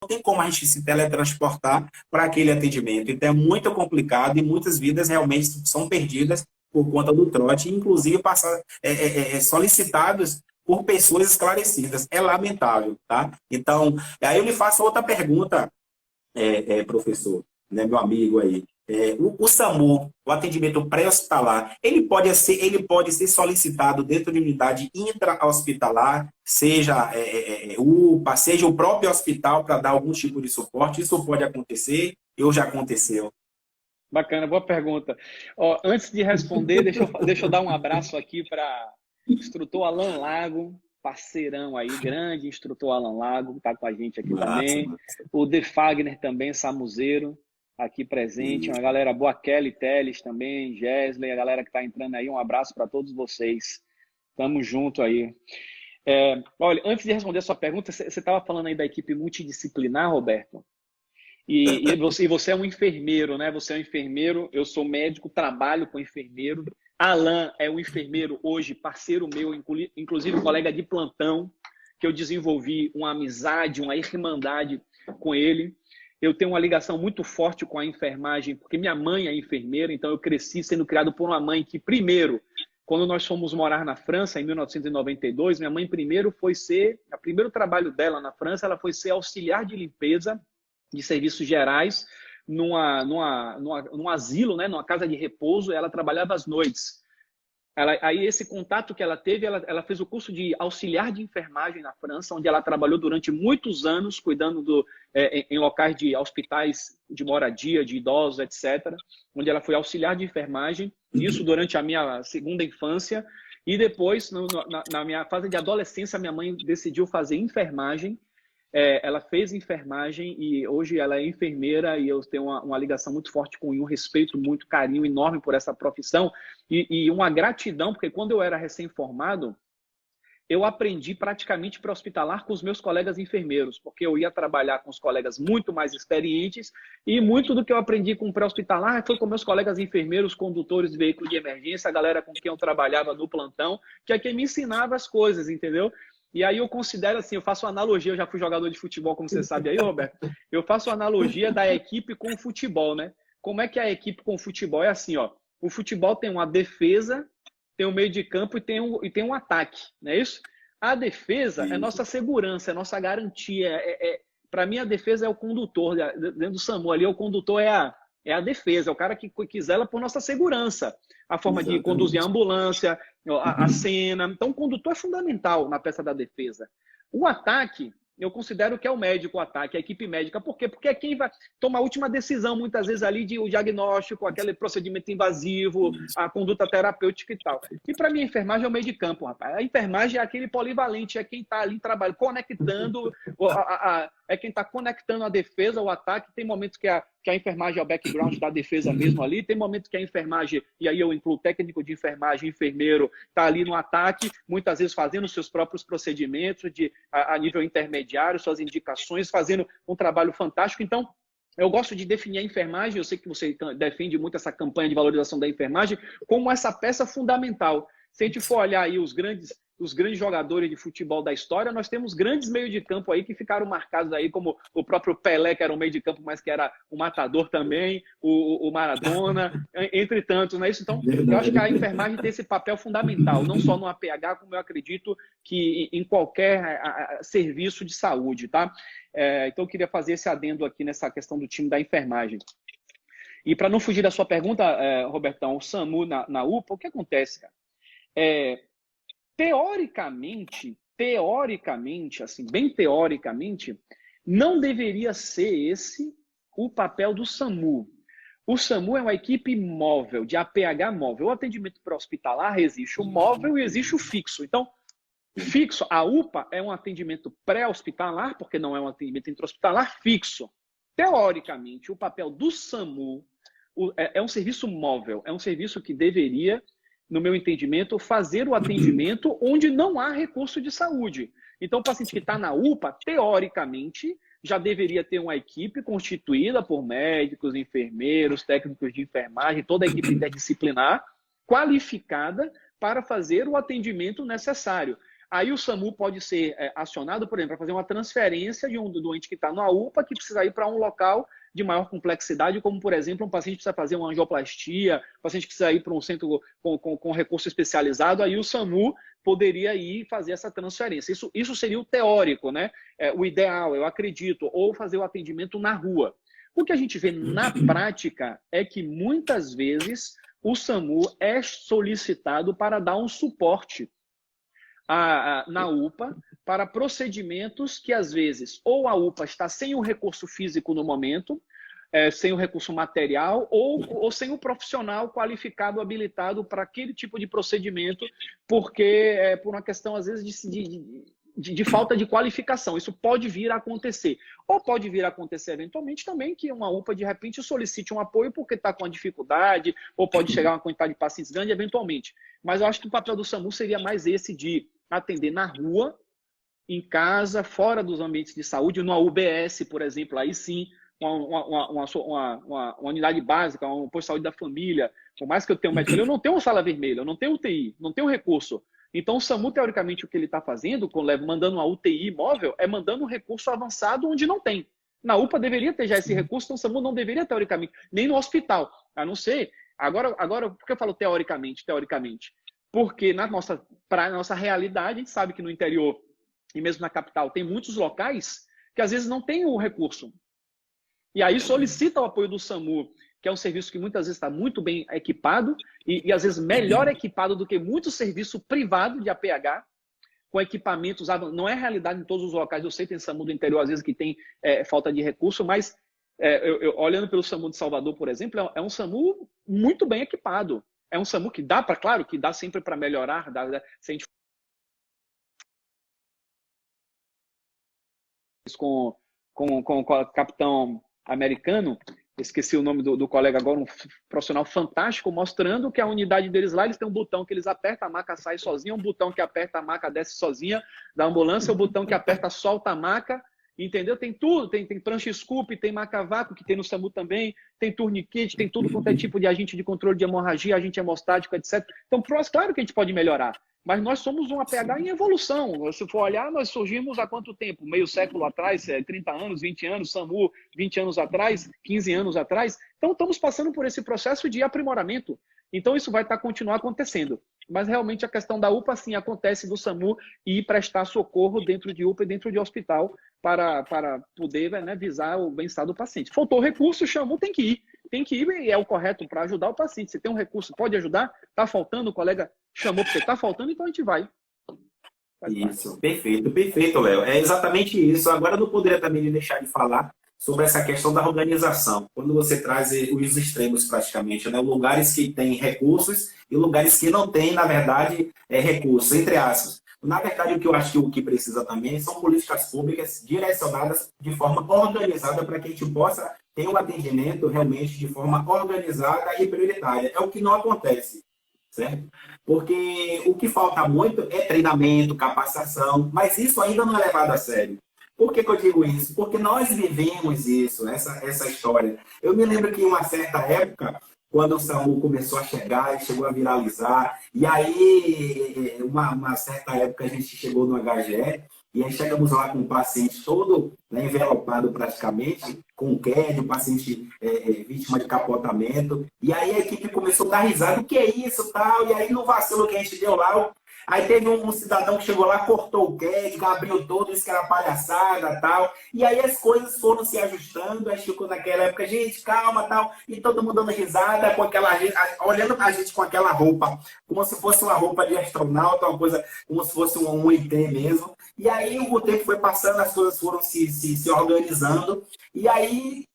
tem como a gente se teletransportar para aquele atendimento. Então é muito complicado e muitas vidas realmente são perdidas por conta do trote, inclusive solicitados por pessoas esclarecidas. É lamentável, tá? Então, aí eu lhe faço outra pergunta, professor, né, meu amigo aí. O SAMU, o atendimento pré-hospitalar, ele pode ser solicitado dentro de unidade intra-hospitalar, seja UPA, seja o próprio hospital para dar algum tipo de suporte. Isso pode acontecer ou já aconteceu? Bacana, boa pergunta. Ó, antes de responder, deixa eu dar um abraço aqui para o instrutor Alan Lago, parceirão aí, grande instrutor Alan Lago, que está com a gente aqui também. Massa. O De Fagner também, Samuzeiro, aqui presente. Uma galera boa, Kelly Teles também, Gesley, a galera que está entrando aí, um abraço para todos vocês. Tamo junto aí. Olha, antes de responder a sua pergunta, você estava falando aí da equipe multidisciplinar, Roberto? E você é um enfermeiro, né? Você é um enfermeiro, eu sou médico, trabalho com enfermeiro. Alan é um enfermeiro hoje, parceiro meu, inclusive colega de plantão, que eu desenvolvi uma amizade, uma irmandade com ele. Eu tenho uma ligação muito forte com a enfermagem, porque minha mãe é enfermeira, então eu cresci sendo criado por uma mãe que, primeiro, quando nós fomos morar na França, em 1992, minha mãe primeiro foi ser, o primeiro trabalho dela na França, ela foi ser auxiliar de limpeza de serviços gerais num asilo, né, numa casa de repouso. Ela trabalhava às noites. Aí esse contato que ela teve, ela fez o curso de auxiliar de enfermagem na França, onde ela trabalhou durante muitos anos cuidando em locais de hospitais de moradia, de idosos, etc., onde ela foi auxiliar de enfermagem, isso durante a minha segunda infância. E depois, na minha fase de adolescência, minha mãe decidiu fazer enfermagem. Ela fez enfermagem e hoje ela é enfermeira, e eu tenho uma ligação muito forte com um respeito, muito carinho enorme por essa profissão e uma gratidão, porque quando eu era recém-formado, eu aprendi praticamente pré-hospitalar com os meus colegas enfermeiros, porque eu ia trabalhar com os colegas muito mais experientes e muito do que eu aprendi com pré-hospitalar foi com meus colegas enfermeiros, condutores de veículo de emergência, a galera com quem eu trabalhava no plantão, que é quem me ensinava as coisas, entendeu? E aí eu considero assim, eu faço uma analogia, eu já fui jogador de futebol, como você sabe aí, Roberto, eu faço uma analogia da equipe com o futebol, né? Como é que a equipe com o futebol é assim, ó, o futebol tem uma defesa, tem um meio de campo e tem um ataque, não é isso? A defesa é nossa segurança, é nossa garantia, para mim a defesa é o condutor, dentro do SAMU ali, o condutor é a defesa, é o cara que zela por nossa segurança, a forma de conduzir a ambulância, a cena. Então, o condutor é fundamental na peça da defesa. O ataque, eu considero que é o médico, o ataque, a equipe médica. Por quê? Porque é quem vai tomar a última decisão, muitas vezes, ali, de o diagnóstico, aquele procedimento invasivo, a conduta terapêutica e tal. E, para mim, a enfermagem é o meio de campo, rapaz. A enfermagem é aquele polivalente, é quem está ali trabalhando, conectando, é quem está conectando a defesa, o ataque. Tem momentos que a enfermagem é o background da defesa mesmo ali, tem momentos que a enfermagem, e aí eu incluo técnico de enfermagem, enfermeiro, está ali no ataque, muitas vezes fazendo seus próprios procedimentos a nível intermediário, suas indicações, fazendo um trabalho fantástico. Então, eu gosto de definir a enfermagem, eu sei que você defende muito essa campanha de valorização da enfermagem, como essa peça fundamental. Se a gente for olhar aí os grandes jogadores de futebol da história, nós temos grandes meios de campo aí que ficaram marcados aí, como o próprio Pelé, que era um meio de campo, mas que era um matador também, o Maradona, entre tantos, não é isso? Então, eu acho que a enfermagem tem esse papel fundamental, não só no APH, como eu acredito que em qualquer serviço de saúde, tá? Então, eu queria fazer esse adendo aqui nessa questão do time da enfermagem. E para não fugir da sua pergunta, Robertão, o SAMU na UPA, o que acontece, cara? Teoricamente, assim, bem teoricamente, não deveria ser esse o papel do SAMU. O SAMU é uma equipe móvel, de APH móvel. O atendimento pré-hospitalar existe o móvel e existe o fixo. Então, fixo, a UPA é um atendimento pré-hospitalar, porque não é um atendimento intra-hospitalar fixo. Teoricamente, o papel do SAMU é um serviço móvel, é um serviço que deveria, no meu entendimento, fazer o atendimento onde não há recurso de saúde. Então, o paciente que está na UPA, teoricamente, já deveria ter uma equipe constituída por médicos, enfermeiros, técnicos de enfermagem, toda a equipe interdisciplinar, qualificada para fazer o atendimento necessário. Aí o SAMU pode ser acionado, por exemplo, para fazer uma transferência de um doente que está na UPA, que precisa ir para um local de maior complexidade, como, por exemplo, um paciente precisa fazer uma angioplastia, um paciente precisa ir para um centro com recurso especializado, aí o SAMU poderia ir fazer essa transferência. Isso seria o teórico, né? O ideal, eu acredito, ou fazer o atendimento na rua. O que a gente vê na prática é que, muitas vezes, o SAMU é solicitado para dar um suporte na UPA para procedimentos que, às vezes, ou a UPA está sem o recurso físico no momento, sem o recurso material, ou sem o profissional qualificado, habilitado para aquele tipo de procedimento, porque por uma questão, às vezes, de falta de qualificação. Isso pode vir a acontecer. Ou pode vir a acontecer, eventualmente, também que uma UPA, de repente, solicite um apoio porque está com uma dificuldade, ou pode chegar a uma quantidade de pacientes grande, eventualmente. Mas eu acho que o papel do SAMU seria mais esse de atender na rua, em casa, fora dos ambientes de saúde, numa UBS, por exemplo, aí sim, uma unidade básica, um posto de saúde da família. Por mais que eu tenha um médico, eu não tenho uma sala vermelha, eu não tenho UTI, não tenho recurso. Então, o SAMU, teoricamente, o que ele está fazendo, mandando uma UTI móvel, é mandando um recurso avançado onde não tem. Na UPA deveria ter já esse recurso, então o SAMU não deveria, teoricamente, nem no hospital, a não ser... Agora, por que eu falo teoricamente? Porque na nossa realidade, a gente sabe que no interior e mesmo na capital tem muitos locais que às vezes não tem o recurso. E aí solicita o apoio do SAMU, que é um serviço que muitas vezes está muito bem equipado e às vezes melhor equipado do que muito serviço privado de APH, com equipamentos. Não é realidade em todos os locais, eu sei que tem SAMU do interior às vezes que tem falta de recurso, mas olhando pelo SAMU de Salvador, por exemplo, é um SAMU muito bem equipado. É um SAMU que dá claro, que dá sempre para melhorar, se a gente com o capitão americano, esqueci o nome do colega agora, um profissional fantástico, mostrando que a unidade deles lá, eles têm um botão que eles apertam, a maca sai sozinha, um botão que aperta, a maca desce sozinha da ambulância, o botão que aperta, solta a maca, entendeu? Tem tudo, tem prancha scoop, tem maca vácuo, que tem no SAMU também, tem tourniquet, tem tudo quanto é tipo de agente de controle de hemorragia, agente hemostático, etc. Então, claro que a gente pode melhorar, mas nós somos um APH em evolução. Se for olhar, nós surgimos há quanto tempo? Meio século atrás, 30 anos, 20 anos, SAMU 20 anos atrás, 15 anos atrás. Então, estamos passando por esse processo de aprimoramento. Então, isso vai continuar acontecendo. Mas, realmente, a questão da UPA, sim, acontece do SAMU ir prestar socorro dentro de UPA e dentro de hospital para poder, né, visar o bem-estar do paciente. Faltou recurso, chamou, tem que ir. Tem que ir e é o correto para ajudar o paciente. Se tem um recurso, pode ajudar? Está faltando, o colega chamou porque está faltando, então a gente vai. Isso, perfeito, Léo. É exatamente isso. Agora eu não poderia também deixar de falar sobre essa questão da organização. Quando você traz os extremos praticamente, né? Lugares que têm recursos e lugares que não têm, na verdade, recursos, entre aspas. Na verdade, o que eu acho que o que precisa também são políticas públicas direcionadas de forma organizada para que a gente possa ter um atendimento realmente de forma organizada e prioritária. É o que não acontece, certo? Porque o que falta muito é treinamento, capacitação, mas isso ainda não é levado a sério. Por que eu digo isso? Porque nós vivemos isso, essa história. Eu me lembro que em uma certa época, quando o SAMU começou a chegar e chegou a viralizar, e aí, uma certa época, a gente chegou no HGE, e aí chegamos lá com o paciente todo, né, envelopado praticamente, com o CAD, o paciente vítima de capotamento, e aí a equipe começou a dar risada, o que é isso, tal, e aí no vacilo que a gente deu lá, aí teve um cidadão que chegou lá, cortou o CAD, abriu todo, disse que era palhaçada, tal, e aí as coisas foram se ajustando, aí ficou naquela época, gente, calma, tal, e todo mundo dando risada, com aquela, olhando pra gente com aquela roupa, como se fosse uma roupa de astronauta, uma coisa, como se fosse um ET mesmo, e aí o tempo foi passando, as coisas foram se organizando, e aí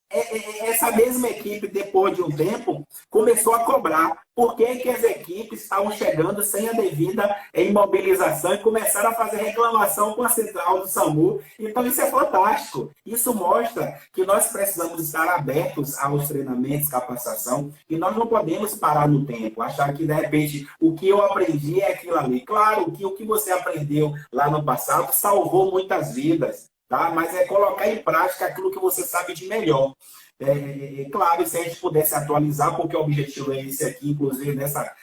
essa mesma equipe, depois de um tempo, começou a cobrar. Por que as equipes estavam chegando sem a devida imobilização e começaram a fazer reclamação com a central do SAMU? Então, isso é fantástico. Isso mostra que nós precisamos estar abertos aos treinamentos, capacitação, e nós não podemos parar no tempo, achar que, de repente, o que eu aprendi é aquilo ali. Claro que o que você aprendeu lá no passado salvou muitas vidas. tá? Mas é colocar em prática aquilo que você sabe de melhor. Claro, se a gente pudesse atualizar, porque o objetivo é esse aqui, inclusive nessa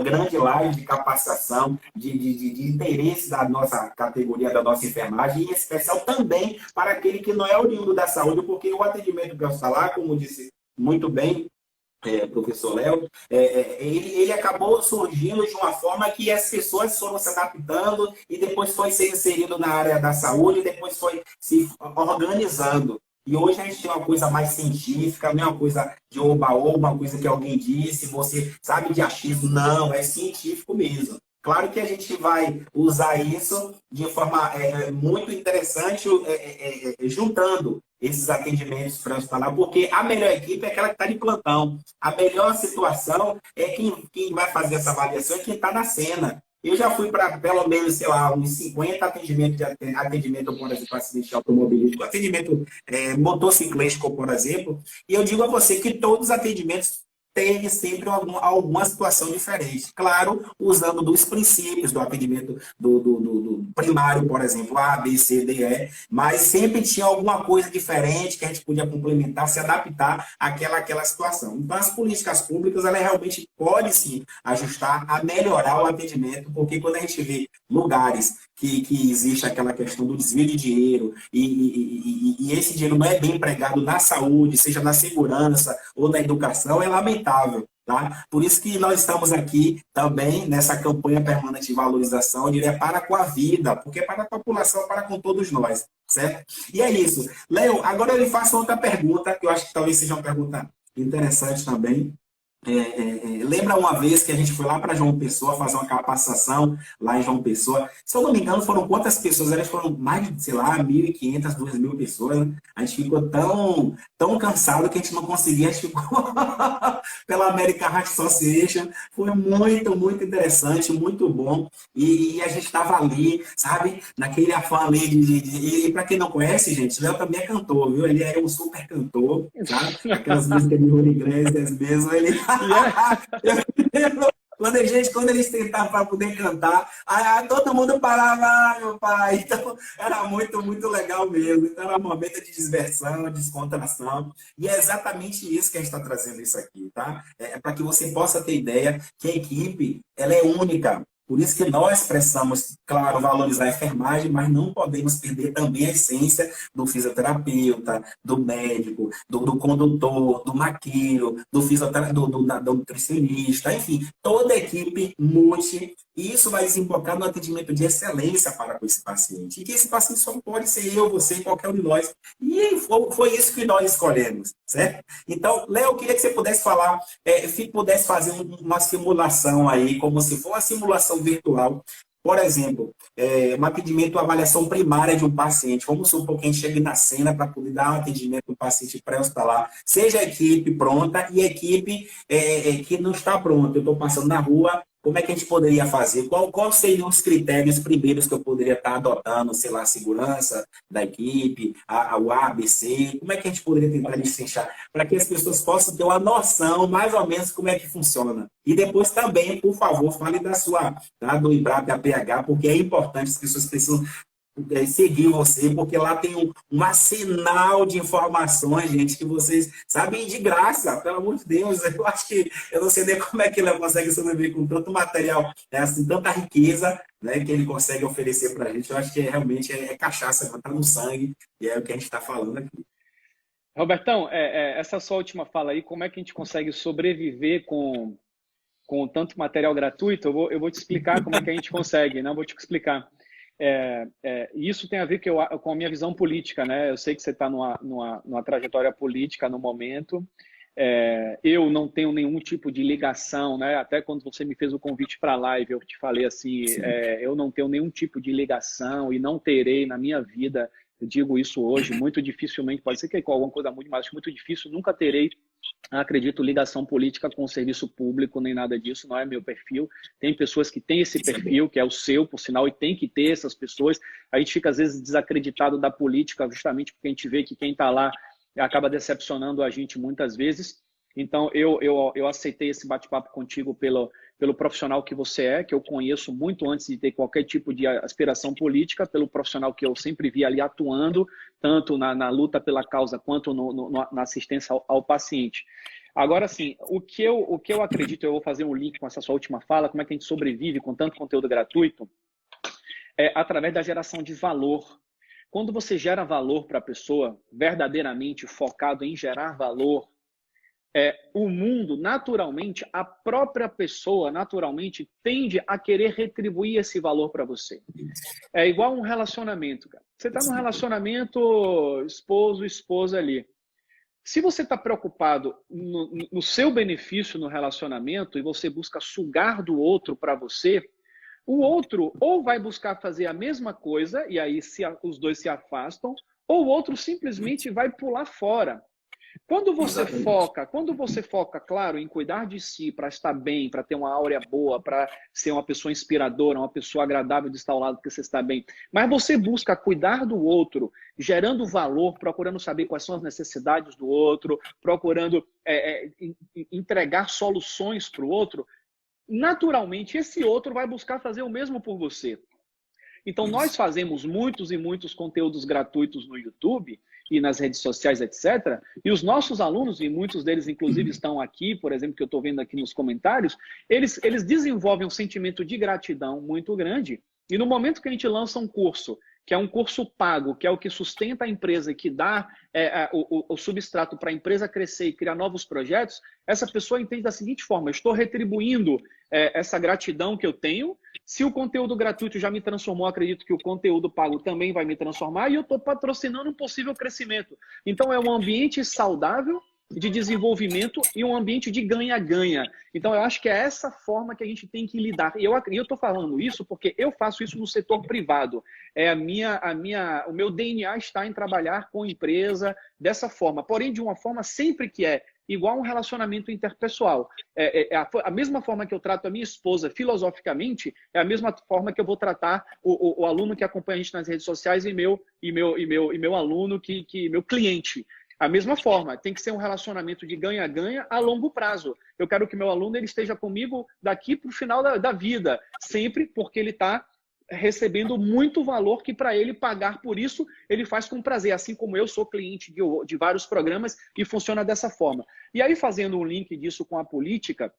grande live de capacitação, de interesse da nossa categoria, da nossa enfermagem, e em especial também para aquele que não é oriundo da saúde, porque o atendimento hospitalar, como disse muito bem, professor Léo, ele acabou surgindo de uma forma que as pessoas foram se adaptando e depois foi se inserindo na área da saúde e depois foi se organizando. E hoje a gente tem uma coisa mais científica, não é uma coisa de oba-oba, uma coisa que alguém disse, você sabe de achismo, não, é científico mesmo. Claro que a gente vai usar isso de forma muito interessante, juntando esses atendimentos para hospitalar, porque a melhor equipe é aquela que está de plantão. A melhor situação é quem vai fazer essa avaliação é quem está na cena. Eu já fui para pelo menos, sei lá, uns 50 atendimento, por exemplo, acidente automobilístico, atendimento motociclístico, por exemplo, e eu digo a você que todos os atendimentos têm sempre alguma situação diferente. Claro, usando dos princípios do atendimento do primário, por exemplo, A, B, C, D, E, mas sempre tinha alguma coisa diferente que a gente podia complementar, se adaptar àquela situação. Então, as políticas públicas, ela realmente pode, sim, ajustar a melhorar o atendimento, porque quando a gente vê lugares que existe aquela questão do desvio de dinheiro e esse dinheiro não é bem empregado na saúde, seja na segurança ou na educação, é lamentável. Tá? Por isso que nós estamos aqui também nessa campanha permanente de valorização, eu diria, para com a vida, porque é para a população, para com todos nós, certo? E é isso. Léo, agora eu lhe faço outra pergunta, que eu acho que talvez seja uma pergunta interessante também. Lembra uma vez que a gente foi lá para João Pessoa fazer uma capacitação lá em João Pessoa? Se eu não me engano, foram quantas pessoas? Elas foram mais de, sei lá, 1.500, 2.000 pessoas. Né? A gente ficou tão cansado que a gente não conseguia. A gente ficou pela American Heart Association. Foi muito interessante, muito bom. E a gente estava ali, sabe? Naquele afã ali e para quem não conhece, gente, Léo também é cantor, viu? Ele é um super cantor, sabe? Aquelas músicas de Rony Iglesias mesmo, ele... Quando eles tentavam para poder cantar, todo mundo parava, meu pai. Então, era muito legal mesmo. Então, era um momento de diversão, de descontração. E é exatamente isso que a gente está trazendo isso aqui, tá? Para que você possa ter ideia que a equipe, ela é única. Por isso que nós precisamos, claro, valorizar a enfermagem, mas não podemos perder também a essência do fisioterapeuta, do médico, do condutor, do maqueiro, do fisioterapeuta, do nutricionista, enfim, toda a equipe multi. E isso vai desembocar no atendimento de excelência para com esse paciente. E que esse paciente só pode ser eu, você e qualquer um de nós. E foi isso que nós escolhemos, certo? Então, Léo, eu queria que você pudesse falar, pudesse fazer uma simulação aí, como se fosse uma simulação virtual. Por exemplo, um atendimento, uma avaliação primária de um paciente. Vamos supor que a gente chegue na cena para poder dar um atendimento para o paciente pré-hospitalar. Seja a equipe pronta e a equipe que não está pronta. Eu estou passando na rua, como é que a gente poderia fazer? Quais seriam os critérios primeiros que eu poderia estar adotando? Sei lá, a segurança da equipe, o A, B, C. Como é que a gente poderia tentar destrinchar? Para que as pessoas possam ter uma noção, mais ou menos, como é que funciona. E depois também, por favor, fale do IBRAP APH, porque é importante, as pessoas precisam seguir você, porque lá tem um arsenal de informações, gente, que vocês sabem de graça, pelo amor de Deus. Eu acho que eu não sei nem como é que ele consegue sobreviver com tanto material, assim, tanta riqueza, né, que ele consegue oferecer para a gente. Eu acho que realmente é cachaça, está no sangue, e é o que a gente está falando aqui. Robertão, essa sua última fala aí, como é que a gente consegue sobreviver com tanto material gratuito? Eu vou te explicar como é que a gente consegue, né? Eu vou te explicar. Isso tem a ver com a minha visão política, né? Eu sei que você está numa trajetória política no momento. Eu não tenho nenhum tipo de ligação, né? Até quando você me fez o convite para a live, eu te falei assim, eu não tenho nenhum tipo de ligação e não terei na minha vida, eu digo isso hoje, muito dificilmente, pode ser que com alguma coisa muito, mas acho muito difícil, nunca terei, acredito, ligação política com o serviço público, nem nada disso, não é meu perfil. Tem pessoas que têm esse perfil, que é o seu, por sinal, e tem que ter essas pessoas. A gente fica, às vezes, desacreditado da política, justamente porque a gente vê que quem está lá acaba decepcionando a gente muitas vezes. Então, eu aceitei esse bate-papo contigo pelo profissional que você é, que eu conheço muito antes de ter qualquer tipo de aspiração política, pelo profissional que eu sempre vi ali atuando, tanto na luta pela causa quanto na assistência ao paciente. Agora, assim, o que eu acredito, eu vou fazer um link com essa sua última fala, como é que a gente sobrevive com tanto conteúdo gratuito, é através da geração de valor. Quando você gera valor para a pessoa, verdadeiramente focado em gerar valor, o mundo, naturalmente, a própria pessoa, naturalmente, tende a querer retribuir esse valor para você. É igual um relacionamento, cara. Você está num relacionamento esposo, esposa ali. Se você está preocupado no seu benefício no relacionamento e você busca sugar do outro para você, o outro ou vai buscar fazer a mesma coisa, e aí os dois se afastam, ou o outro simplesmente vai pular fora. Quando você foca, claro, em cuidar de si, para estar bem, para ter uma áurea boa, para ser uma pessoa inspiradora, uma pessoa agradável de estar ao lado porque você está bem, mas você busca cuidar do outro, gerando valor, procurando saber quais são as necessidades do outro, procurando entregar soluções para o outro, naturalmente esse outro vai buscar fazer o mesmo por você. Então, nós fazemos muitos e muitos conteúdos gratuitos no YouTube e nas redes sociais, etc. E os nossos alunos, e muitos deles, inclusive, estão aqui, por exemplo, que eu estou vendo aqui nos comentários, eles desenvolvem um sentimento de gratidão muito grande. E no momento que a gente lança um curso, que é um curso pago, que é o que sustenta a empresa e que dá o substrato para a empresa crescer e criar novos projetos, essa pessoa entende da seguinte forma: eu estou retribuindo essa gratidão que eu tenho. Se o conteúdo gratuito já me transformou, acredito que o conteúdo pago também vai me transformar e eu estou patrocinando um possível crescimento. Então, é um ambiente saudável de desenvolvimento e um ambiente de ganha-ganha. Então, eu acho que é essa forma que a gente tem que lidar. E eu estou falando isso porque eu faço isso no setor privado. O meu DNA está em trabalhar com empresa dessa forma, porém de uma forma sempre que é igual um relacionamento interpessoal. A mesma forma que eu trato a minha esposa filosoficamente, é a mesma forma que eu vou tratar o aluno que acompanha a gente nas redes sociais e meu aluno, meu cliente. A mesma forma, tem que ser um relacionamento de ganha-ganha a longo prazo. Eu quero que meu aluno ele esteja comigo daqui para o final da vida, sempre porque ele está recebendo muito valor que para ele pagar por isso, ele faz com prazer, assim como eu sou cliente de vários programas e funciona dessa forma. E aí, fazendo um link disso com a política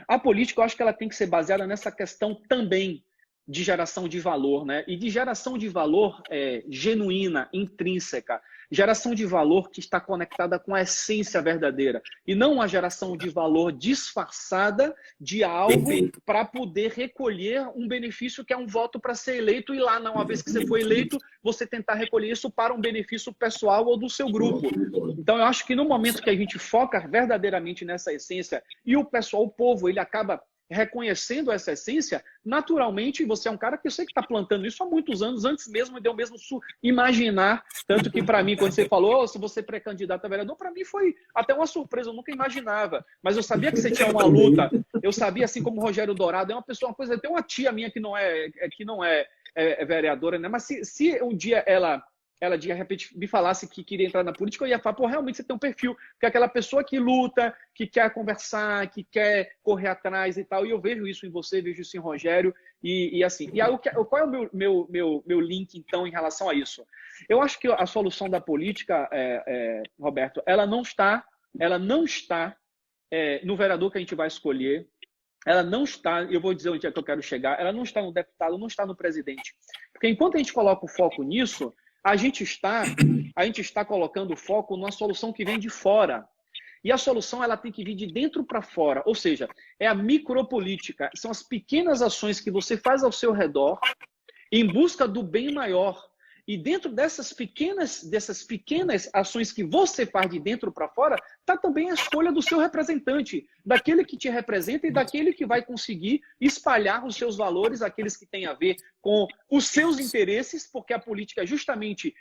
eu acho que ela tem que ser baseada nessa questão também de geração de valor, né? E de geração de valor genuína, intrínseca. Geração de valor que está conectada com a essência verdadeira. E não uma geração de valor disfarçada de algo para poder recolher um benefício que é um voto para ser eleito e lá, uma vez que você foi eleito, você tentar recolher isso para um benefício pessoal ou do seu grupo. Então, eu acho que no momento que a gente foca verdadeiramente nessa essência e o pessoal, o povo, ele acaba reconhecendo essa essência, naturalmente você é um cara que eu sei que está plantando isso há muitos anos, antes mesmo de eu mesmo imaginar, tanto que para mim, quando você falou, se você é pré-candidato a vereador, para mim foi até uma surpresa, eu nunca imaginava, mas eu sabia que você tinha uma luta, eu sabia, assim como o Rogério Dourado, é uma pessoa, uma coisa, tem uma tia minha que não é vereadora, né? Mas se um dia ela de repente me falasse que queria entrar na política, eu ia falar, pô, realmente você tem um perfil, que é aquela pessoa que luta, que quer conversar, que quer correr atrás e tal, e eu vejo isso em você, vejo isso em Rogério, e assim. E aí, qual é o meu link, então, em relação a isso? Eu acho que a solução da política, Roberto, ela não está no vereador que a gente vai escolher, ela não está, eu vou dizer onde é que eu quero chegar, ela não está no deputado, não está no presidente. Porque enquanto a gente coloca o foco nisso, a gente está colocando o foco numa solução que vem de fora. E a solução ela tem que vir de dentro para fora. Ou seja, é a micropolítica. São as pequenas ações que você faz ao seu redor em busca do bem maior. E dentro dessas pequenas ações que você faz de dentro para fora, está também a escolha do seu representante, daquele que te representa e daquele que vai conseguir espalhar os seus valores, aqueles que têm a ver com os seus interesses, porque a política justamente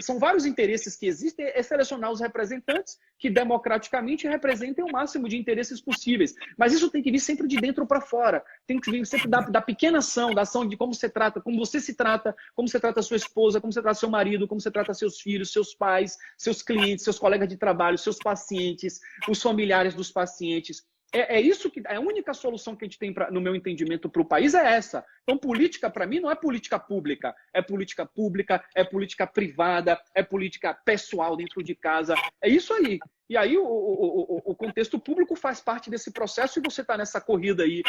são vários interesses que existem, é selecionar os representantes que democraticamente representem o máximo de interesses possíveis. Mas isso tem que vir sempre de dentro para fora, tem que vir sempre da pequena ação, da ação de como você trata, como você se trata, como você trata a sua esposa, como você trata seu marido, como você trata seus filhos, seus pais, seus clientes, seus colegas de trabalho, seus pacientes, os familiares dos pacientes. Isso que a única solução que a gente tem, no meu entendimento, para o país é essa. Então, política, para mim, não é política pública, é política privada, é política pessoal dentro de casa. É isso aí. E aí, o contexto público faz parte desse processo e você está nessa corrida aí.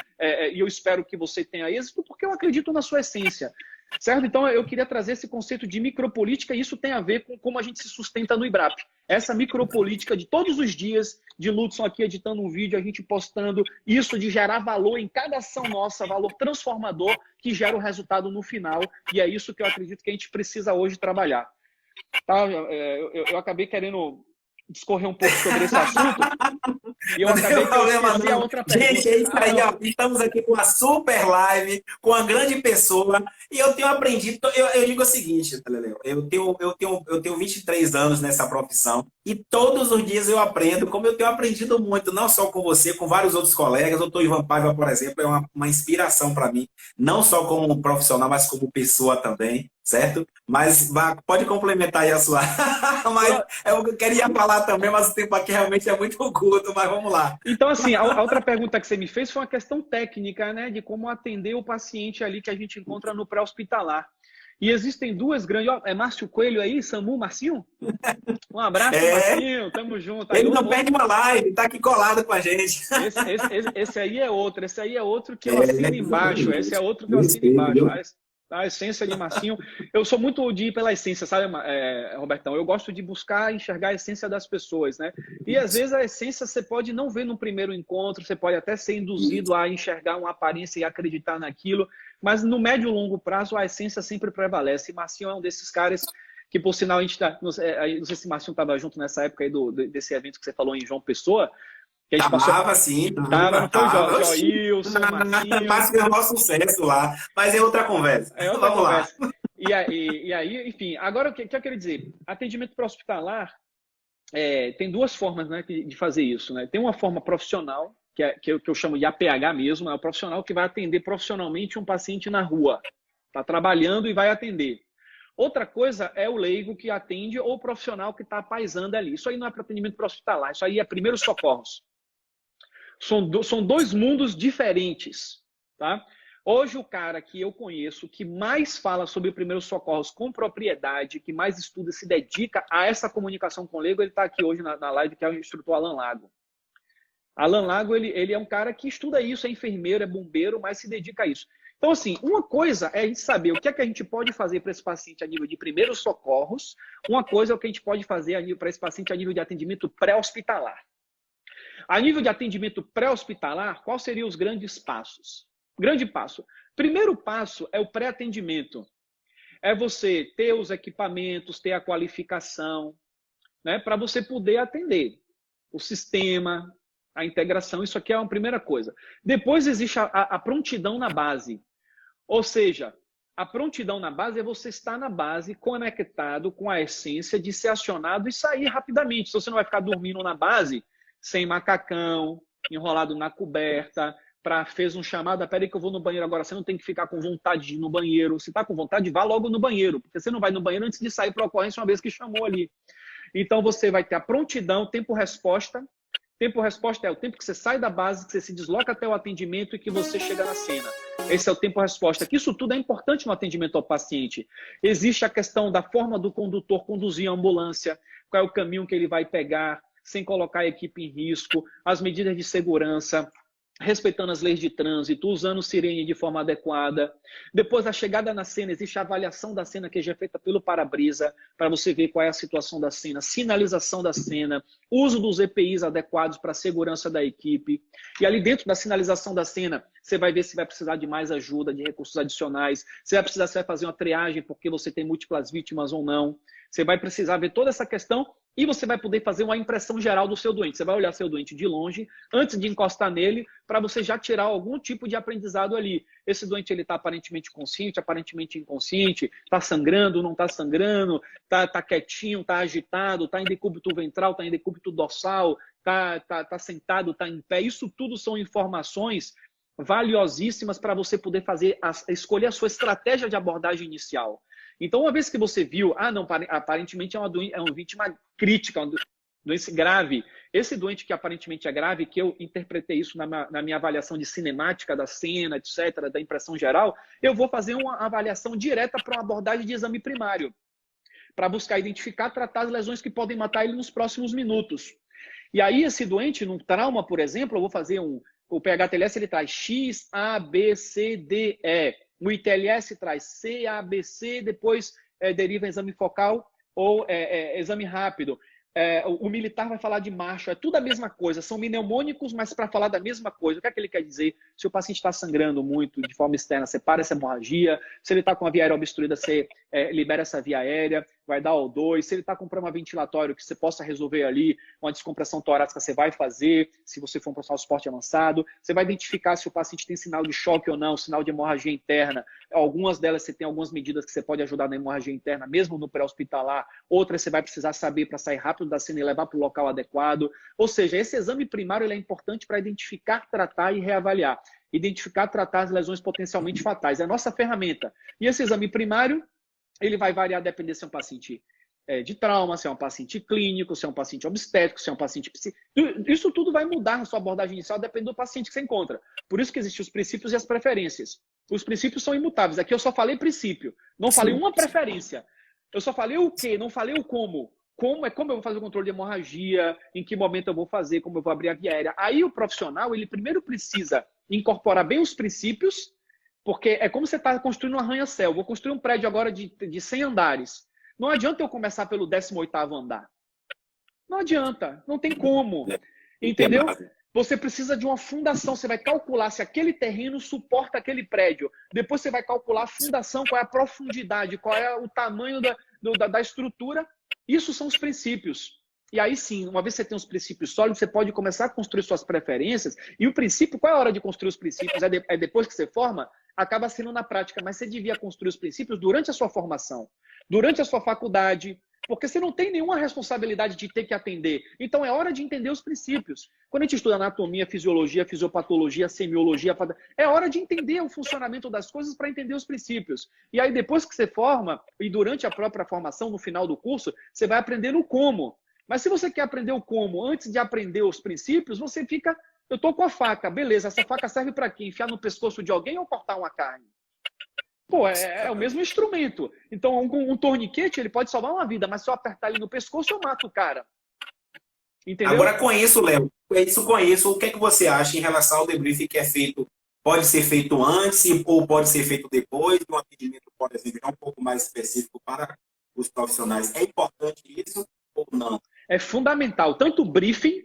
E eu espero que você tenha êxito, porque eu acredito na sua essência. Certo? Então, eu queria trazer esse conceito de micropolítica e isso tem a ver com como a gente se sustenta no IBRAP. Essa micropolítica de todos os dias, de Ludson aqui editando um vídeo, a gente postando isso de gerar valor em cada ação nossa, valor transformador que gera o resultado no final. E é isso que eu acredito que a gente precisa hoje trabalhar. Tá? Eu acabei querendo discorrer um pouco sobre esse assunto. E eu acabei que eu esqueci a outra pergunta. Gente, é isso aí, ó. Estamos aqui com uma super live, com uma grande pessoa, e eu tenho aprendido, eu digo o seguinte, Leleu, eu tenho 23 anos nessa profissão, e todos os dias eu aprendo, como eu tenho aprendido muito, não só com você, com vários outros colegas. O doutor Ivan Paiva, por exemplo, é uma inspiração para mim, não só como profissional, mas como pessoa também, certo? Mas pode complementar aí a sua. Mas eu queria falar também, mas o tempo aqui realmente é muito curto, mas vamos lá. Então, assim, a outra pergunta que você me fez foi uma questão técnica, né? De como atender o paciente ali que a gente encontra no pré-hospitalar. E existem duas grandes... É Márcio Coelho aí? Samu, Marcinho? Um abraço, Marcinho. Tamo junto. Ele não perde uma live, tá aqui colado com a gente. Esse aí é outro. Esse aí é outro que eu assino embaixo. Esse é outro que eu assino embaixo. A essência de Marcinho. Eu sou muito de ir pela essência, sabe, Robertão? Eu gosto de buscar enxergar a essência das pessoas, né? E às vezes a essência você pode não ver no primeiro encontro, você pode até ser induzido a enxergar uma aparência e acreditar naquilo, mas no médio e longo prazo a essência sempre prevalece. E Marcinho é um desses caras que, por sinal, a gente tá... Não sei se Marcinho estava junto nessa época aí desse evento que você falou em João Pessoa. Tava, sim. Tava, Joilson, Mas foi o nosso sucesso lá. Mas é outra conversa. Vamos conversa. Lá. E aí, enfim, agora o que eu quero dizer? Atendimento pré-hospitalar tem duas formas, né, de fazer isso. Né? Tem uma forma profissional, que eu chamo de APH mesmo, é o profissional que vai atender profissionalmente um paciente na rua. Está trabalhando e vai atender. Outra coisa é o leigo que atende ou o profissional que está paisando ali. Isso aí não é para atendimento pré-hospitalar, isso aí é primeiros socorros. São dois mundos diferentes, tá? Hoje o cara que eu conheço, que mais fala sobre primeiros socorros com propriedade, que mais estuda, se dedica a essa comunicação com o leigo, ele está aqui hoje na live, que é o instrutor Alan Lago. Alan Lago, ele é um cara que estuda isso, é enfermeiro, é bombeiro, mas se dedica a isso. Então, assim, uma coisa é a gente saber o que é que a gente pode fazer para esse paciente a nível de primeiros socorros, uma coisa é o que a gente pode fazer para esse paciente a nível de atendimento pré-hospitalar. A nível de atendimento pré-hospitalar, quais seriam os grandes passos? Grande passo. Primeiro passo é o pré-atendimento. É você ter os equipamentos, ter a qualificação, né, para você poder atender. O sistema, a integração, isso aqui é uma primeira coisa. Depois existe a prontidão na base. Ou seja, a prontidão na base é você estar na base conectado com a essência de ser acionado e sair rapidamente. Se você não vai ficar dormindo na base, sem macacão, enrolado na coberta, fez um chamado, peraí que eu vou no banheiro agora, você não tem que ficar com vontade de ir no banheiro. Se está com vontade, vá logo no banheiro, porque você não vai no banheiro antes de sair para a ocorrência uma vez que chamou ali. Então você vai ter a prontidão, tempo-resposta. Tempo-resposta é o tempo que você sai da base, que você se desloca até o atendimento e que você chega na cena. Esse é o tempo-resposta. Que isso tudo é importante no atendimento ao paciente. Existe a questão da forma do condutor conduzir a ambulância, qual é o caminho que ele vai pegar, sem colocar a equipe em risco, as medidas de segurança, respeitando as leis de trânsito, usando sirene de forma adequada. Depois da chegada na cena, existe a avaliação da cena que já é feita pelo para-brisa, para você ver qual é a situação da cena, sinalização da cena, uso dos EPIs adequados para a segurança da equipe. E ali dentro da sinalização da cena, você vai ver se vai precisar de mais ajuda, de recursos adicionais, você vai fazer uma triagem porque você tem múltiplas vítimas ou não. Você vai precisar ver toda essa questão E você vai poder fazer uma impressão geral do seu doente. Você vai olhar seu doente de longe, antes de encostar nele, para você já tirar algum tipo de aprendizado ali. Esse doente está aparentemente consciente, aparentemente inconsciente, está sangrando, não está sangrando, está quietinho, está agitado, está em decúbito ventral, está em decúbito dorsal, está sentado, está em pé. Isso tudo são informações valiosíssimas para você poder escolher a sua estratégia de abordagem inicial. Então, uma vez que você viu, não, aparentemente é uma vítima crítica, uma doença grave. Esse doente que aparentemente é grave, que eu interpretei isso na minha avaliação de cinemática da cena, etc., da impressão geral, eu vou fazer uma avaliação direta para uma abordagem de exame primário, para buscar identificar, tratar as lesões que podem matar ele nos próximos minutos. E aí, esse doente, num trauma, por exemplo, eu vou fazer o PHTLS, ele traz X, A, B, C, D, E. O ITLS traz C, A, B, C, depois deriva exame focal ou exame rápido. O militar vai falar de marcha, é tudo a mesma coisa, são mnemônicos, mas para falar da mesma coisa. O que é que ele quer dizer? Se o paciente está sangrando muito de forma externa, você para essa hemorragia. Se ele está com a via aérea obstruída, você libera essa via aérea, vai dar O2. Se ele está com um problema ventilatório, que você possa resolver ali, uma descompressão torácica, você vai fazer, se você for um profissional de esporte avançado. Você vai identificar se o paciente tem sinal de choque ou não, sinal de hemorragia interna. Algumas delas você tem algumas medidas que você pode ajudar na hemorragia interna, mesmo no pré-hospitalar. Outras você vai precisar saber para sair rápido da cena e levar para o local adequado. Ou seja, esse exame primário ele é importante para identificar, tratar e reavaliar. Identificar, tratar as lesões potencialmente fatais. É a nossa ferramenta. E esse exame primário, ele vai variar dependendo se é um paciente de trauma, se é um paciente clínico, se é um paciente obstétrico, se é um paciente psíquico. Isso tudo vai mudar na sua abordagem inicial, dependendo do paciente que você encontra. Por isso que existem os princípios e as preferências. Os princípios são imutáveis. Aqui eu só falei princípio. Não falei uma preferência. Eu só falei o quê, não falei o como. Como eu vou fazer o controle de hemorragia, em que momento eu vou fazer, como eu vou abrir a via aérea. Aí o profissional, ele primeiro precisa incorporar bem os princípios, porque é como você está construindo um arranha-céu. Vou construir um prédio agora de 100 andares. Não adianta eu começar pelo 18º andar. Não adianta, não tem como. Entendeu? Você precisa de uma fundação. Você vai calcular se aquele terreno suporta aquele prédio. Depois você vai calcular a fundação, qual é a profundidade, qual é o tamanho da estrutura. Isso são os princípios. E aí sim, uma vez que você tem os princípios sólidos, você pode começar a construir suas preferências. E o princípio, qual é a hora de construir os princípios? É depois que você forma? Acaba sendo na prática. Mas você devia construir os princípios durante a sua formação, durante a sua faculdade, porque você não tem nenhuma responsabilidade de ter que atender. Então é hora de entender os princípios. Quando a gente estuda anatomia, fisiologia, fisiopatologia, semiologia, é hora de entender o funcionamento das coisas para entender os princípios. E aí depois que você forma, e durante a própria formação, no final do curso, você vai aprender o como. Mas se você quer aprender o como antes de aprender os princípios, você fica... Eu estou com a faca, beleza, essa faca serve para quê? Enfiar no pescoço de alguém ou cortar uma carne? Pô, é o mesmo instrumento. Então, um torniquete, ele pode salvar uma vida, mas se eu apertar ele no pescoço, eu mato o cara. Entendeu? Agora, com isso, Léo, o que é que você acha em relação ao debriefing que é feito? Pode ser feito antes ou pode ser feito depois de um atendimento, por exemplo, um pouco mais específico para os profissionais? É importante isso ou não? É fundamental. Tanto o briefing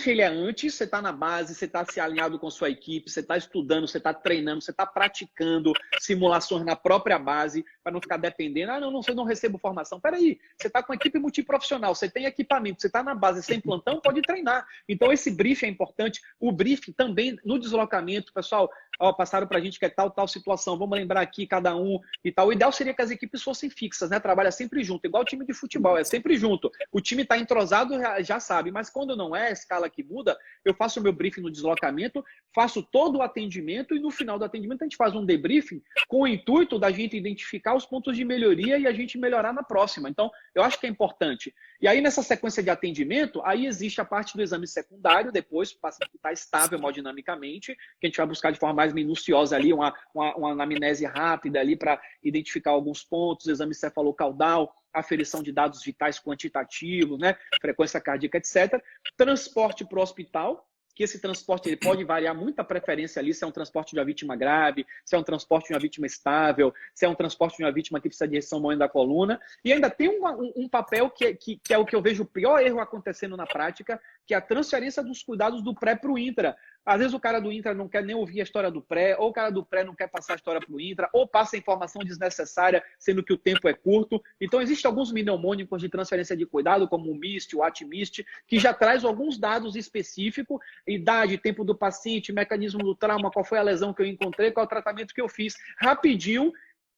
ele é antes, você está na base, você está se alinhado com sua equipe, você está estudando, você está treinando, você está praticando simulações na própria base, para não ficar dependendo. Não, eu não recebo formação. Peraí, você está com equipe multiprofissional, você tem equipamento, você está na base, sem plantão, pode treinar. Então esse briefing é importante. O briefing também no deslocamento, pessoal, passaram para a gente que é tal situação, vamos lembrar aqui cada um e tal. O ideal seria que as equipes fossem fixas, né? Trabalha sempre junto, igual o time de futebol, é sempre junto. O time está entrosado, já sabe, mas quando não é, a escala que muda, eu faço o meu briefing no deslocamento, faço todo o atendimento e no final do atendimento a gente faz um debriefing com o intuito da gente identificar os pontos de melhoria e a gente melhorar na próxima. Então, eu acho que é importante. E aí, nessa sequência de atendimento, aí existe a parte do exame secundário, depois o paciente está estável hemodinamicamente, que a gente vai buscar de forma mais minuciosa ali, uma anamnese rápida ali para identificar alguns pontos, exame cefalocaudal, aferição de dados vitais quantitativos, né? Frequência cardíaca, etc. Transporte para o hospital, que esse transporte ele pode variar muito a preferência ali, se é um transporte de uma vítima grave, se é um transporte de uma vítima estável, se é um transporte de uma vítima que precisa de reção moendo da coluna. E ainda tem um papel que é o que eu vejo o pior erro acontecendo na prática, que é a transferência dos cuidados do pré para o intra. Às vezes o cara do intra não quer nem ouvir a história do pré, ou o cara do pré não quer passar a história para o intra, ou passa informação desnecessária, sendo que o tempo é curto. Então, existem alguns mnemônicos de transferência de cuidado, como o MIST, o ATMIST, que já traz alguns dados específicos, idade, tempo do paciente, mecanismo do trauma, qual foi a lesão que eu encontrei, qual é o tratamento que eu fiz, rapidinho.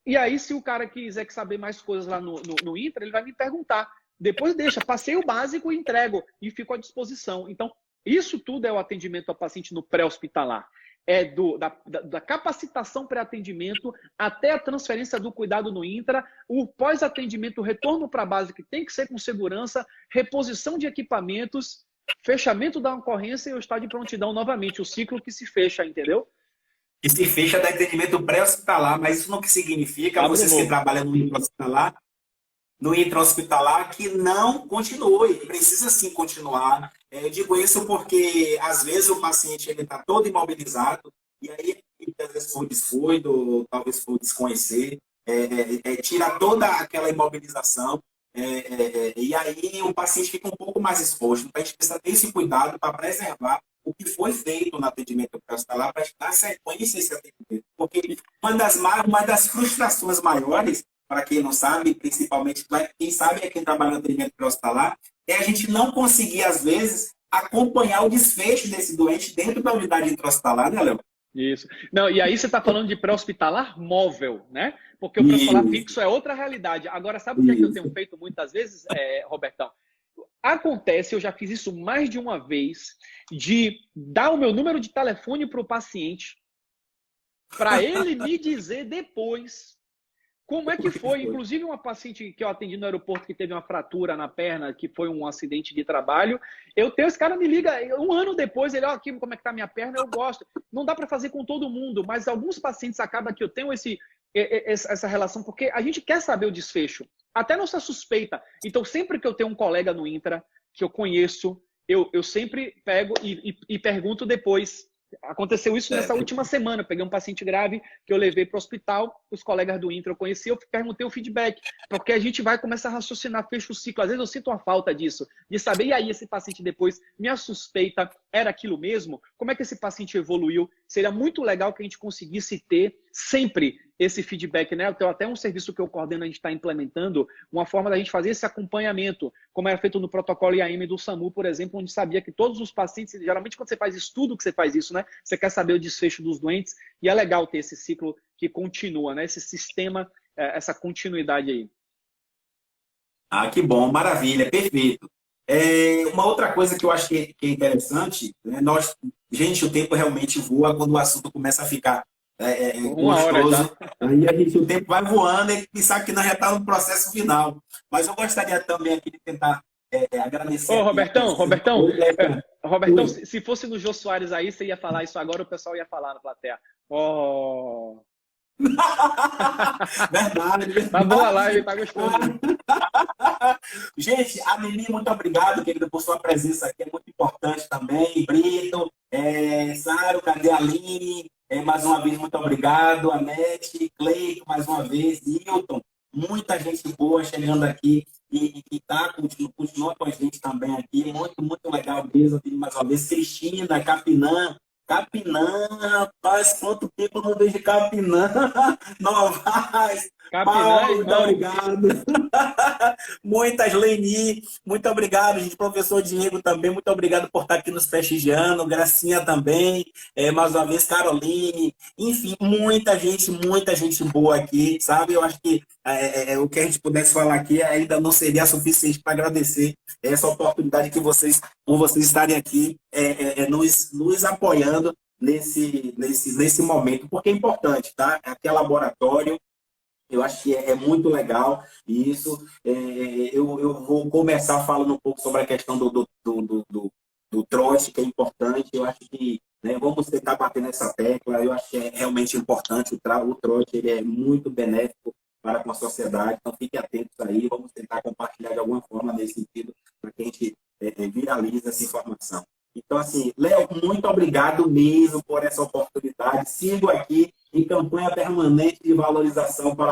E aí, se o cara quiser saber mais coisas lá no intra, ele vai me perguntar. Depois deixa, passei o básico e entrego, e fico à disposição. Então, isso tudo é o atendimento ao paciente no pré-hospitalar. É da capacitação pré-atendimento até a transferência do cuidado no intra, o pós-atendimento, o retorno para a base, que tem que ser com segurança, reposição de equipamentos, fechamento da ocorrência e o estado de prontidão novamente, o ciclo que se fecha, entendeu? E se fecha da atendimento pré-hospitalar, mas isso não que significa, vocês que trabalham no intra-hospitalar, que não continue, precisa sim continuar. Eu digo isso porque, às vezes, o paciente está todo imobilizado, e aí, às vezes, foi descuido, talvez foi desconhecer, tira toda aquela imobilização, e aí o paciente fica um pouco mais exposto. Então, a gente precisa ter esse cuidado para preservar o que foi feito no atendimento pré-hospitalar para dar sequência a esse atendimento. Porque uma das frustrações maiores, para quem não sabe, principalmente quem sabe é quem trabalha no atendimento pré-hospitalar, é a gente não conseguir, às vezes, acompanhar o desfecho desse doente dentro da unidade intra-hospitalar, né, Léo? Isso. Não, e aí você está falando de pré-hospitalar móvel, né? Porque o pré-hospitalar fixo é outra realidade. Agora, sabe o que é que eu tenho feito muitas vezes, Robertão? Acontece, eu já fiz isso mais de uma vez, de dar o meu número de telefone para o paciente, para ele me dizer depois como é que foi. Inclusive, uma paciente que eu atendi no aeroporto que teve uma fratura na perna, que foi um acidente de trabalho, esse cara me liga um ano depois, ele, aqui, como é que tá a minha perna, eu gosto. Não dá para fazer com todo mundo, mas alguns pacientes acaba que eu tenho essa relação, porque a gente quer saber o desfecho, até nossa suspeita. Então, sempre que eu tenho um colega no intra, que eu conheço, eu sempre pego e pergunto depois. Aconteceu isso nessa última semana. Eu peguei um paciente grave que eu levei para o hospital, os colegas do intra eu conheci, eu perguntei o feedback, porque a gente vai começar a raciocinar, fecha o ciclo. Às vezes eu sinto uma falta disso, de saber, e aí esse paciente depois, minha suspeita era aquilo mesmo? Como é que esse paciente evoluiu? Seria muito legal que a gente conseguisse ter sempre esse feedback, né? Eu tenho até um serviço que eu coordeno, a gente está implementando, uma forma da gente fazer esse acompanhamento, como era feito no protocolo IAM do SAMU, por exemplo, onde sabia que todos os pacientes, geralmente quando você faz estudo que você faz isso, né? Você quer saber o desfecho dos doentes, e é legal ter esse ciclo que continua, né? Esse sistema, essa continuidade aí. Ah, que bom, maravilha, perfeito. Uma outra coisa que eu acho que é interessante, né? Gente, o tempo realmente voa quando o assunto começa a ficar gostoso. Aí o tempo vai voando e sabe que nós já estamos no processo final. Mas eu gostaria também aqui de tentar agradecer. Ô, Robertão, se fosse no Jô Soares aí, você ia falar isso agora, o pessoal ia falar na plateia. Oh! Verdade. Tá boa a live, tá gostoso. Gente, a Mimi, muito obrigado, querida, por sua presença aqui, é muito importante também. Brito, Sário, cadê a Aline? Mais uma vez, muito obrigado. Anete, Cleito, mais uma vez. Hilton, muita gente boa chegando aqui e continua com a gente também aqui. Muito, muito legal mesmo. Mais uma vez, Cristina, Capinã, rapaz, quanto tempo eu não vejo Capinã. Novais. Paulo, muito obrigado. Muitas, Leni, muito obrigado, gente. Professor Diego também, muito obrigado por estar aqui nos prestigiando. Gracinha também, mais uma vez, Caroline. Enfim, muita gente boa aqui, sabe? Eu acho que o que a gente pudesse falar aqui ainda não seria suficiente para agradecer essa oportunidade que por vocês estarem aqui nos apoiando nesse momento, porque é importante, tá? Aqui é laboratório. Eu acho que é muito legal isso. Eu vou começar falando um pouco sobre a questão do trote, que é importante. Eu acho que vamos tentar bater nessa tecla. Eu acho que é realmente importante. O trote ele é muito benéfico para com a sociedade. Então, fiquem atentos aí. Vamos tentar compartilhar de alguma forma nesse sentido para que a gente viralize essa informação. Então, assim, Léo, muito obrigado mesmo por essa oportunidade. Sigo aqui em campanha permanente de valorização com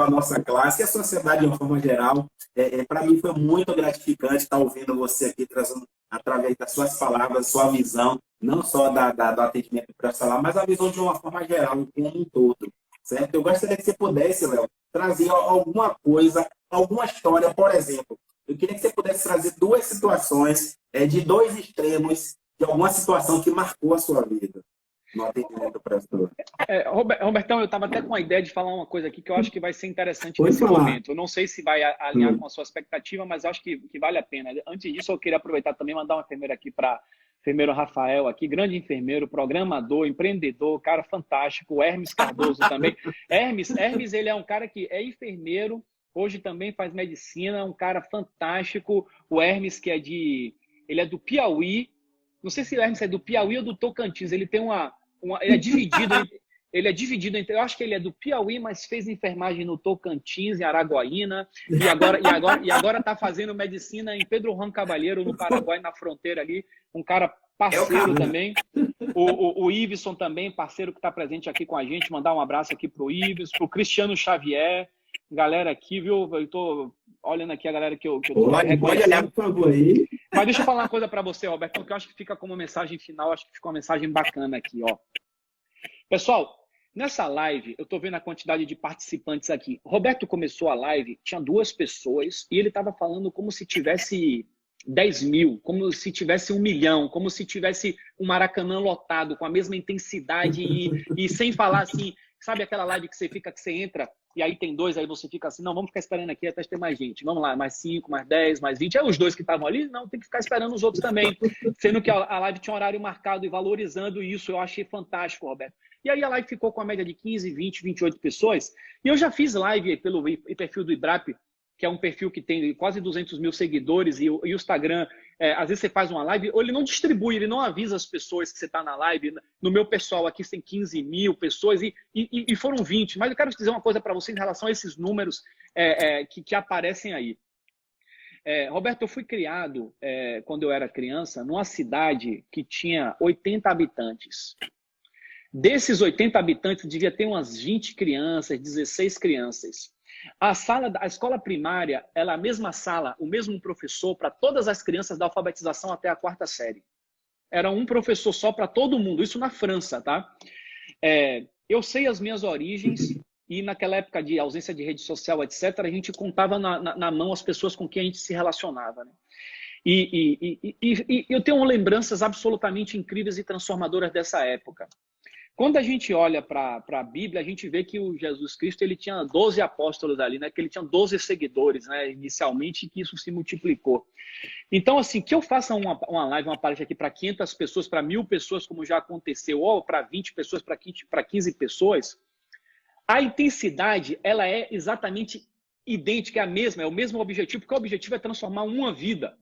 a nossa classe e a sociedade de uma forma geral. Para mim foi muito gratificante estar ouvindo você aqui, trazendo através das suas palavras, sua visão não só do atendimento pré-hospitalar, mas a visão de uma forma geral, como um todo, certo? Eu gostaria que você pudesse, Léo, trazer alguma coisa, alguma história, por exemplo. Eu queria que você pudesse trazer duas situações de dois extremos de alguma situação que marcou a sua vida no atendimento pré-hospitalar. Robertão, eu estava até com a ideia de falar uma coisa aqui que eu acho que vai ser interessante Pode nesse falar. momento. Eu não sei se vai alinhar com a sua expectativa, mas acho que vale a pena. Antes disso, eu queria aproveitar também e mandar uma enfermeira aqui para enfermeiro Rafael, aqui, grande enfermeiro, programador, empreendedor, cara fantástico. O Hermes Cardoso também. Hermes, ele é um cara que é enfermeiro, hoje também faz medicina, um cara fantástico. O Hermes, ele é do Piauí. Não sei se o Hermes é do Piauí ou do Tocantins. Ele tem ele é dividido entre, eu acho que ele é do Piauí, mas fez enfermagem no Tocantins, em Araguaína, e agora está fazendo medicina em Pedro Juan Cavalheiro, no Paraguai, na fronteira ali. Um cara parceiro também. O Iveson também, parceiro que está presente aqui com a gente. Mandar um abraço aqui pro Iveson, pro Cristiano Xavier, galera aqui, viu? Eu tô olhando aqui a galera que eu tô reconhecendo. Pode olhar, por favor, aí. Mas deixa eu falar uma coisa para você, Roberto, que eu acho que fica como mensagem final, acho que ficou uma mensagem bacana aqui, ó. Pessoal, nessa live, eu tô vendo a quantidade de participantes aqui. Roberto começou a live, tinha 2 pessoas, e ele estava falando como se tivesse 10 mil, como se tivesse 1 milhão, como se tivesse um Maracanã lotado, com a mesma intensidade e sem falar assim, sabe aquela live que você entra e aí tem 2, aí você fica assim, não, vamos ficar esperando aqui até ter mais gente. Vamos lá, mais 5, mais 10, mais 20. É os 2 que estavam ali? Não, tem que ficar esperando os outros também. Sendo que a live tinha um horário marcado e valorizando isso, eu achei fantástico, Roberto. E aí a live ficou com a média de 15, 20, 28 pessoas. E eu já fiz live pelo perfil do Ibrap, que é um perfil que tem quase 200 mil seguidores, e o Instagram, às vezes você faz uma live, ou ele não distribui, ele não avisa as pessoas que você está na live. No meu pessoal aqui tem 15 mil pessoas e foram 20. Mas eu quero dizer uma coisa para você em relação a esses números que aparecem aí. Roberto, eu fui criado, quando eu era criança, numa cidade que tinha 80 habitantes. Desses 80 habitantes, devia ter umas 20 crianças, 16 crianças. A escola primária, ela é a mesma sala, o mesmo professor para todas as crianças da alfabetização até a 4ª série. Era um professor só para todo mundo, isso na França, tá? Eu sei as minhas origens e naquela época de ausência de rede social, etc., a gente contava na mão as pessoas com quem a gente se relacionava, né? E eu tenho lembranças absolutamente incríveis e transformadoras dessa época. Quando a gente olha para a Bíblia, a gente vê que o Jesus Cristo ele tinha 12 apóstolos ali, né? Que ele tinha 12 seguidores, né? Inicialmente, e que isso se multiplicou. Então, assim, que eu faça uma live, uma palestra aqui para 500 pessoas, para 1000 pessoas, como já aconteceu, ou para 20 pessoas, para 15 pessoas, a intensidade, ela é exatamente idêntica, é a mesma, é o mesmo objetivo, porque o objetivo é transformar uma vida.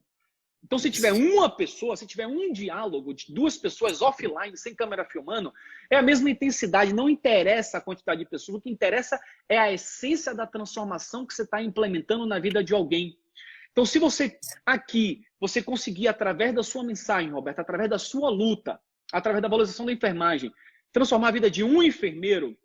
Então, se tiver uma pessoa, se tiver um diálogo de 2 pessoas offline, sem câmera filmando, é a mesma intensidade, não interessa a quantidade de pessoas, o que interessa é a essência da transformação que você está implementando na vida de alguém. Então, se você conseguir, através da sua mensagem, Roberto, através da sua luta, através da valorização da enfermagem, transformar a vida de um enfermeiro,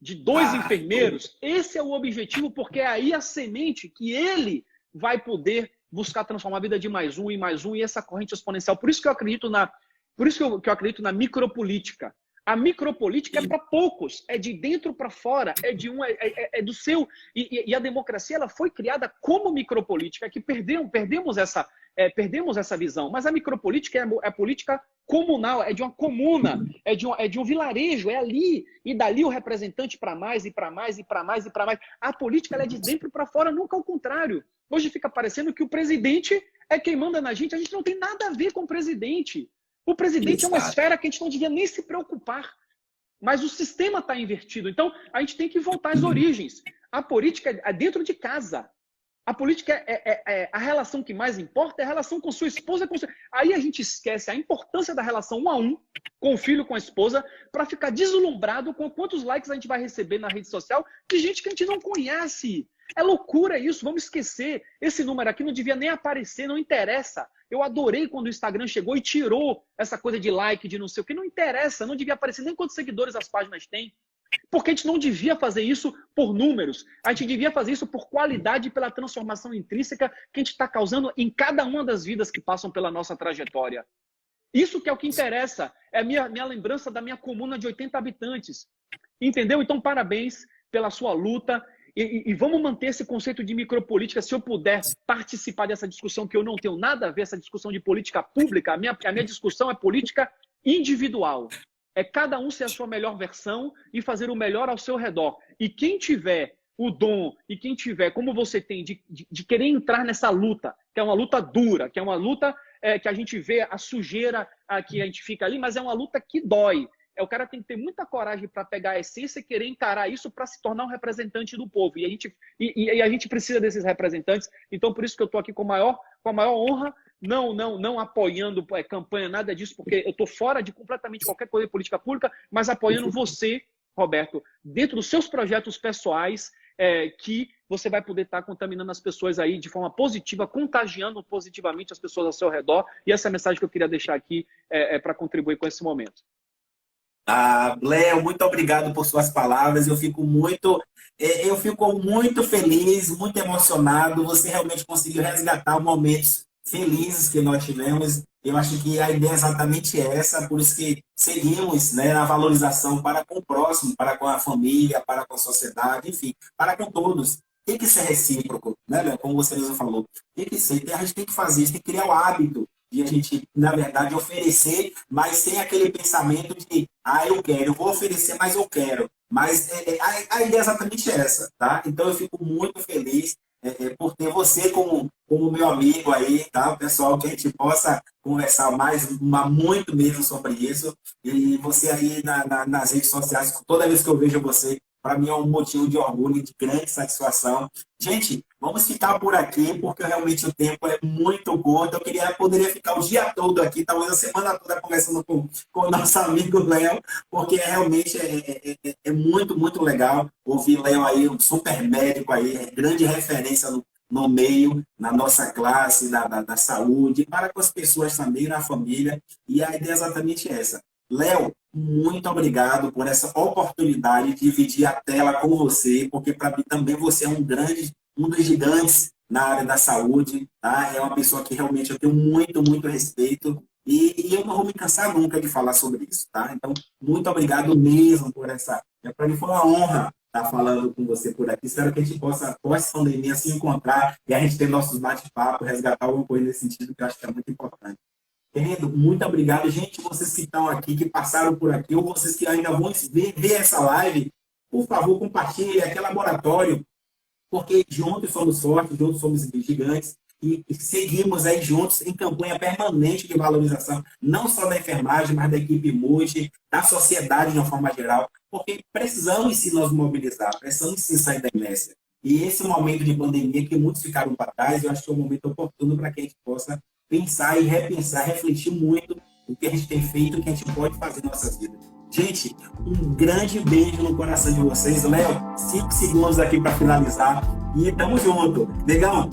de 2 enfermeiros, esse é o objetivo, porque é aí a semente que ele vai poder buscar transformar a vida de mais um e essa corrente exponencial. Por isso que eu acredito que eu acredito na micropolítica. A micropolítica é para poucos, é de dentro para fora, é do seu. E a democracia ela foi criada como micropolítica, que perdemos essa visão. Mas a micropolítica é a política comunal, é de uma comuna, é de um vilarejo, é ali. E dali o representante para mais, e para mais, e para mais, e para mais. A política ela é de dentro para fora, nunca ao contrário. Hoje fica parecendo que o presidente é quem manda na gente. A gente não tem nada a ver com o presidente. O presidente é uma esfera que a gente não devia nem se preocupar. Mas o sistema está invertido. Então, a gente tem que voltar às origens. A política é dentro de casa. A política a relação que mais importa é a relação com sua esposa. Aí a gente esquece a importância da relação 1 a 1 com o filho, com a esposa, para ficar deslumbrado com quantos likes a gente vai receber na rede social de gente que a gente não conhece. É loucura isso, vamos esquecer. Esse número aqui não devia nem aparecer, não interessa. Eu adorei quando o Instagram chegou e tirou essa coisa de like, de não sei o que. Não interessa, não devia aparecer nem quantos seguidores as páginas têm. Porque a gente não devia fazer isso por números. A gente devia fazer isso por qualidade e pela transformação intrínseca que a gente está causando em cada uma das vidas que passam pela nossa trajetória. Isso que é o que interessa. É a minha lembrança da minha comuna de 80 habitantes. Entendeu? Então, parabéns pela sua luta. E vamos manter esse conceito de micropolítica. Se eu puder participar dessa discussão, que eu não tenho nada a ver essa discussão de política pública, a minha discussão é política individual. É cada um ser a sua melhor versão e fazer o melhor ao seu redor. E quem tiver o dom e quem tiver, como você tem, de querer entrar nessa luta, que é uma luta dura, que é uma luta que a gente vê a sujeira que a gente fica ali, mas é uma luta que dói. O cara tem que ter muita coragem para pegar a essência e querer encarar isso para se tornar um representante do povo. E a gente precisa desses representantes. Então, por isso que eu estou aqui com a maior honra, não apoiando campanha, nada disso, porque eu estou fora de completamente qualquer coisa de política pública, mas apoiando você, Roberto, dentro dos seus projetos pessoais, que você vai poder estar contaminando as pessoas aí de forma positiva, contagiando positivamente as pessoas ao seu redor. E essa é a mensagem que eu queria deixar aqui para contribuir com esse momento. Léo, muito obrigado por suas palavras. Eu fico muito feliz, muito emocionado. Você realmente conseguiu resgatar momentos felizes que nós tivemos. Eu acho que a ideia é exatamente essa, por isso que seguimos, né, na valorização para com o próximo, para com a família, para com a sociedade, enfim, para com todos. Tem que ser recíproco, né, Léo? Como você mesmo falou. Tem que ser, a gente tem que fazer isso, tem que criar o hábito de a gente, na verdade, oferecer, mas sem aquele pensamento de, eu vou oferecer, mas eu quero. Mas a ideia é exatamente essa, tá? Então eu fico muito feliz por ter você como meu amigo aí, tá? Pessoal, que a gente possa conversar muito mesmo sobre isso. E você aí nas redes sociais, toda vez que eu vejo você, para mim é um motivo de orgulho e de grande satisfação. Gente, vamos ficar por aqui, porque realmente o tempo é muito curto. Poderia ficar o dia todo aqui, talvez a semana toda conversando com o nosso amigo Léo, porque realmente é muito, muito legal ouvir Léo aí, um super médico aí, grande referência no meio, na nossa classe, da saúde, para com as pessoas também, na família. E a ideia é exatamente essa. Léo, muito obrigado por essa oportunidade de dividir a tela com você, porque para mim também você é um dos gigantes na área da saúde, tá? É uma pessoa que realmente eu tenho muito, muito respeito e eu não vou me cansar nunca de falar sobre isso, tá? Então, muito obrigado mesmo por essa... Para mim foi uma honra estar falando com você por aqui. Espero que a gente possa, pós-pandemia, se encontrar e a gente ter nossos bate-papos, resgatar alguma coisa nesse sentido que eu acho que é muito importante. Querido, muito obrigado. Gente, vocês que estão aqui, que passaram por aqui, ou vocês que ainda vão ver essa live, por favor, compartilhe aquele laboratório, porque juntos somos fortes, juntos somos gigantes, e seguimos aí juntos em campanha permanente de valorização, não só da enfermagem, mas da equipe Moji, da sociedade de uma forma geral, porque precisamos sim nos mobilizar, precisamos sim sair da inércia. E esse momento de pandemia que muitos ficaram para trás, eu acho que é um momento oportuno para que a gente possa pensar e repensar, refletir muito o que a gente tem feito e o que a gente pode fazer em nossas vidas. Gente, um grande beijo no coração de vocês. Léo, 5 segundos aqui para finalizar e tamo junto. Negão,